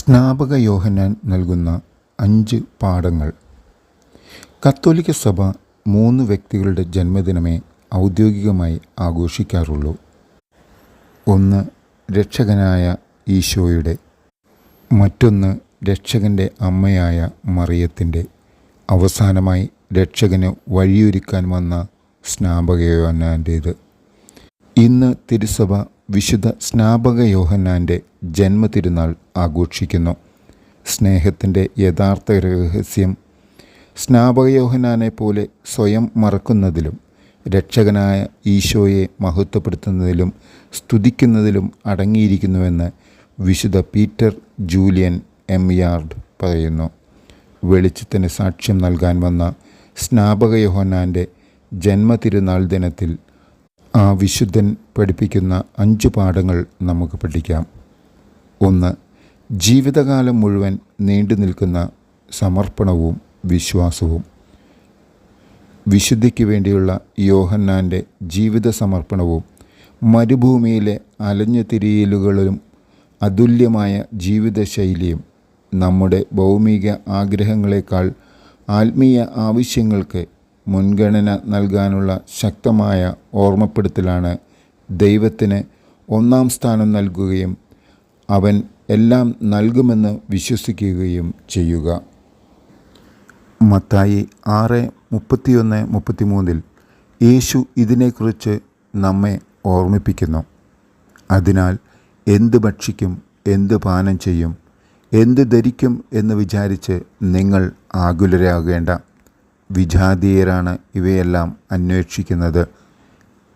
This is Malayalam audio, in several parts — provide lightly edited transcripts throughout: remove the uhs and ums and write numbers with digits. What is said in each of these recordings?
സ്നാപക യോഹന്നാൻ നൽകുന്ന 5 പാഠങ്ങൾ. കത്തോലിക്ക സഭ 3 വ്യക്തികളുടെ ജന്മദിനമേ ഔദ്യോഗികമായി ആഘോഷിക്കാറുള്ളൂ. ഒന്ന് രക്ഷകനായ ഈശോയുടെ, മറ്റൊന്ന് രക്ഷകൻ്റെ അമ്മയായ മറിയത്തിൻ്റെ, അവസാനമായി രക്ഷകന് വഴിയൊരുക്കാൻ വന്ന സ്നാപക യോഹന്നാൻ്റേത്. ഇന്ന് തിരുസഭ വിശുദ്ധ സ്നാപക യോഹന്നാൻ്റെ ജന്മതിരുനാൾ ആഘോഷിക്കുന്നു. സ്നേഹത്തിൻ്റെ യഥാർത്ഥ രഹസ്യം സ്നാപക യോഹന്നാനെ പോലെ സ്വയം മറക്കുന്നതിലും രക്ഷകനായ ഈശോയെ മഹത്വപ്പെടുത്തുന്നതിലും സ്തുതിക്കുന്നതിലും അടങ്ങിയിരിക്കുന്നുവെന്ന് വിശുദ്ധ പീറ്റർ ജൂലിയൻ എംയാർഡ് പറയുന്നു. വെളിച്ചത്തിന് സാക്ഷ്യം നൽകാൻ വന്ന സ്നാപക യോഹന്നാൻ്റെ ജന്മതിരുനാൾ ദിനത്തിൽ ആ വിശുദ്ധൻ പഠിപ്പിക്കുന്ന 5 പാഠങ്ങൾ നമുക്ക് പഠിക്കാം. 1. ജീവിതകാലം മുഴുവൻ നീണ്ടു നിൽക്കുന്ന സമർപ്പണവും വിശ്വാസവും. വിശുദ്ധിക്ക് വേണ്ടിയുള്ള യോഹന്നാൻ്റെ ജീവിത സമർപ്പണവും മരുഭൂമിയിലെ അലഞ്ഞുതിരിയലുകളും അതുല്യമായ ജീവിതശൈലിയും നമ്മുടെ ഭൗമിക ആഗ്രഹങ്ങളെക്കാൾ ആത്മീയ ആവശ്യങ്ങൾക്ക് മുൻഗണന നൽകാനുള്ള ശക്തമായ ഓർമ്മപ്പെടുത്തലാണ് ദൈവത്തിന് 1-ാം സ്ഥാനം നൽകുകയും അവൻ എല്ലാം നൽകുമെന്ന് വിശ്വസിക്കുകയും ചെയ്യുക. മത്തായി 6:31-33 യേശു ഇതിനെക്കുറിച്ച് നമ്മെ ഓർമ്മിപ്പിക്കുന്നു. അതിനാൽ എന്ത് ഭക്ഷിക്കും, എന്ത് പാനം ചെയ്യും, എന്ത് ധരിക്കും എന്ന് വിചാരിച്ച് നിങ്ങൾ ആകുലരാകേണ്ട. വിജാതീയരാണ് ഇവയെല്ലാം അന്വേഷിക്കുന്നത്.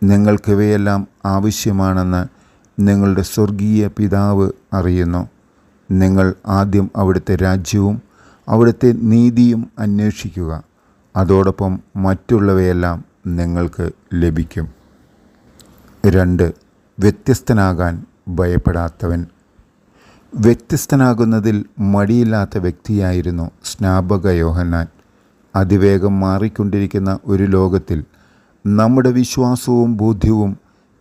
നിങ്ങൾക്കിവയെല്ലാം ആവശ്യമാണെന്ന് നിങ്ങളുടെ സ്വർഗീയ പിതാവ് അറിയുന്നു. നിങ്ങൾ ആദ്യം അവിടുത്തെ രാജ്യവും അവിടുത്തെ നീതിയും അന്വേഷിക്കുക, അതോടൊപ്പം മറ്റുള്ളവയെല്ലാം നിങ്ങൾക്ക് ലഭിക്കും. 2. വ്യത്യസ്തനാകാൻ ഭയപ്പെടാത്തവൻ. വ്യത്യസ്തനാകുന്നതിൽ മടിയില്ലാത്ത വ്യക്തിയായിരുന്നു സ്നാപക യോഹന്നാൻ. അതിവേഗം മാറിക്കൊണ്ടിരിക്കുന്ന ഒരു ലോകത്തിൽ നമ്മുടെ വിശ്വാസവും ബോധ്യവും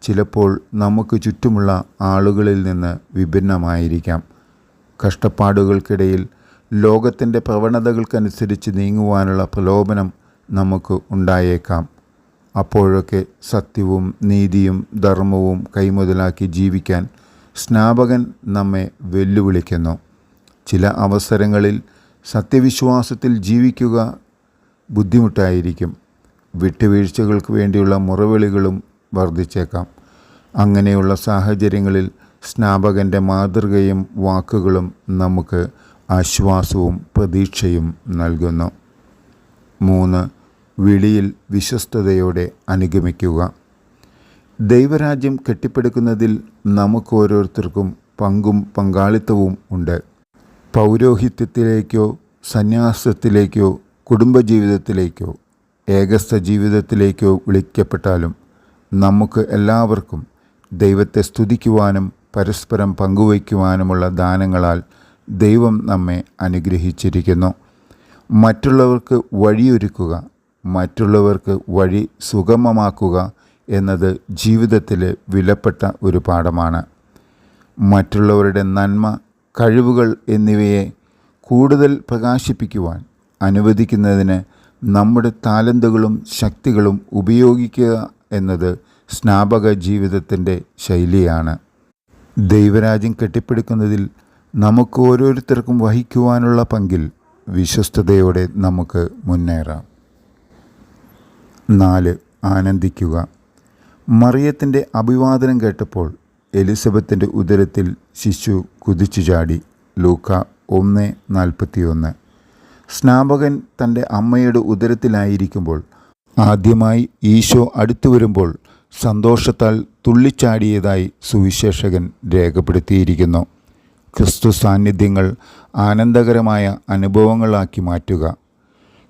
ചിലപ്പോൾ നമുക്ക് ചുറ്റുമുള്ള ആളുകളിൽ നിന്ന് വിഭിന്നമായിരിക്കാം. കഷ്ടപ്പാടുകൾക്കിടയിൽ ലോകത്തിൻ്റെ പ്രവണതകൾക്കനുസരിച്ച് നീങ്ങുവാനുള്ള പ്രലോഭനം നമുക്ക് ഉണ്ടായേക്കാം. അപ്പോഴൊക്കെ സത്യവും നീതിയും ധർമ്മവും കൈമുതലാക്കി ജീവിക്കാൻ സ്നാപകൻ നമ്മെ വെല്ലുവിളിക്കുന്നു. ചില അവസരങ്ങളിൽ സത്യവിശ്വാസത്തിൽ ജീവിക്കുക ബുദ്ധിമുട്ടായിരിക്കും. വിട്ടുവീഴ്ചകൾക്ക് വേണ്ടിയുള്ള മുറവിളികളും വർദ്ധിച്ചേക്കാം. അങ്ങനെയുള്ള സാഹചര്യങ്ങളിൽ സ്നാപകൻ്റെ മാതൃകയും വാക്കുകളും നമുക്ക് ആശ്വാസവും പ്രതീക്ഷയും നൽകുന്നു. 3. വിളിയിൽ വിശ്വസ്തയോടെ അനുഗമിക്കുക. ദൈവരാജ്യം കെട്ടിപ്പടുക്കുന്നതിൽ നമുക്ക് ഓരോരുത്തർക്കും പങ്കും പങ്കാളിത്തവും ഉണ്ട്. പൗരോഹിത്യത്തിലേക്കോ സന്യാസത്തിലേക്കോ കുടുംബജീവിതത്തിലേക്കോ ഏകസ്ഥ ജീവിതത്തിലേക്കോ വിളിക്കപ്പെട്ടാലും നമുക്ക് എല്ലാവർക്കും ദൈവത്തെ സ്തുതിക്കുവാനും പരസ്പരം പങ്കുവയ്ക്കുവാനുമുള്ള ദാനങ്ങളാൽ ദൈവം നമ്മെ അനുഗ്രഹിച്ചിരിക്കുന്നു. മറ്റുള്ളവർക്ക് വഴിയൊരുക്കുക, മറ്റുള്ളവർക്ക് വഴി സുഗമമാക്കുക എന്നത് ജീവിതത്തിലെ വിലപ്പെട്ട ഒരു പാഠമാണ്. മറ്റുള്ളവരുടെ നന്മ, കഴിവുകൾ എന്നിവയെ കൂടുതൽ പ്രകാശിപ്പിക്കുവാൻ അനുവദിക്കുന്നതിന് നമ്മുടെ താലന്തുകളും ശക്തികളും ഉപയോഗിക്കുക എന്നത് സ്നാപക ജീവിതത്തിൻ്റെ ശൈലിയാണ്. ദൈവരാജ്യം കെട്ടിപ്പടുക്കുന്നതിൽ നമുക്ക് ഓരോരുത്തർക്കും വഹിക്കുവാനുള്ള പങ്കിൽ വിശ്വസ്തയോടെ നമുക്ക് മുന്നേറാം. 4. ആനന്ദിക്കുക. മറിയത്തിൻ്റെ അഭിവാദനം കേട്ടപ്പോൾ എലിസബത്തിൻ്റെ ഉദരത്തിൽ ശിശു കുതിച്ചു ചാടി. ലൂക്ക 1:41. സ്നാപകൻ തൻ്റെ അമ്മയുടെ ഉദരത്തിലായിരിക്കുമ്പോൾ ആദ്യമായി ഈശോ അടുത്തു വരുമ്പോൾ സന്തോഷത്താൽ തുള്ളിച്ചാടിയതായി സുവിശേഷകൻ രേഖപ്പെടുത്തിയിരിക്കുന്നു. ക്രിസ്തു സാന്നിധ്യങ്ങൾ ആനന്ദകരമായ അനുഭവങ്ങളാക്കി മാറ്റുക.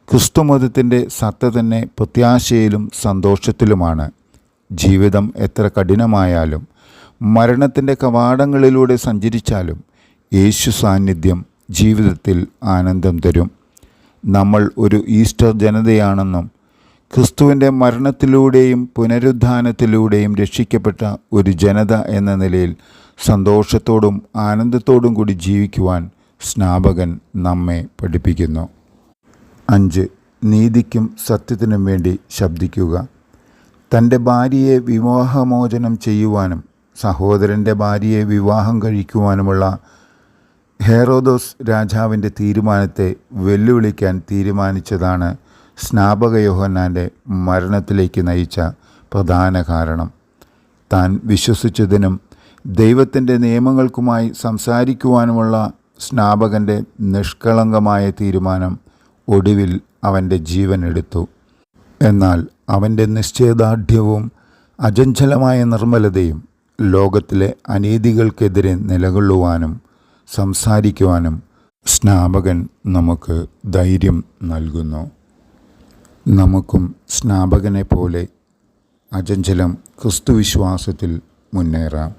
ക്രിസ്തുമതത്തിൻ്റെ സത്ത തന്നെ പ്രത്യാശയിലും സന്തോഷത്തിലുമാണ്. ജീവിതം എത്ര കഠിനമായാലും മരണത്തിൻ്റെ കവാടങ്ങളിലൂടെ സഞ്ചരിച്ചാലും യേശു സാന്നിധ്യം ജീവിതത്തിൽ ആനന്ദം തരും. നമ്മൾ ഒരു ഈസ്റ്റർ ജനതയാണെന്നും ക്രിസ്തുവിൻ്റെ മരണത്തിലൂടെയും പുനരുത്ഥാനത്തിലൂടെയും രക്ഷിക്കപ്പെട്ട ഒരു ജനത എന്ന നിലയിൽ സന്തോഷത്തോടും ആനന്ദത്തോടും കൂടി ജീവിക്കുവാൻ സ്നാപകൻ നമ്മെ പഠിപ്പിക്കുന്നു. 5. നീതിക്കും സത്യത്തിനും വേണ്ടി ശബ്ദിക്കുക. തൻ്റെ ഭാര്യയെ വിവാഹമോചനം ചെയ്യുവാനും സഹോദരൻ്റെ ഭാര്യയെ വിവാഹം കഴിക്കുവാനുമുള്ള ഹെറോദോസ് രാജാവിൻ്റെ തീരുമാനത്തെ വെല്ലുവിളിക്കാൻ തീരുമാനിച്ചതാണ് സ്നാപക യോഹന്നാൻ്റെ മരണത്തിലേക്ക് നയിച്ച പ്രധാന കാരണം. താൻ വിശ്വസിച്ചതിനും ദൈവത്തിൻ്റെ നിയമങ്ങൾക്കുമായി സംസാരിക്കുവാനുമുള്ള സ്നാപകൻ്റെ നിഷ്കളങ്കമായ തീരുമാനം ഒടുവിൽ അവൻ്റെ ജീവൻ എടുത്തു. എന്നാൽ അവൻ്റെ നിശ്ചയദാർഢ്യവും അചഞ്ചലമായ നിർമ്മലതയും ലോകത്തിലെ അനീതികൾക്കെതിരെ നിലകൊള്ളുവാനും സംസാരിക്കുവാനും സ്നാപകൻ നമുക്ക് ധൈര്യം നൽകുന്നു. നമുക്കും സ്നാപകനെ പോലെ അചഞ്ചലം ക്രിസ്തുവിശ്വാസത്തിൽ മുന്നേറാം.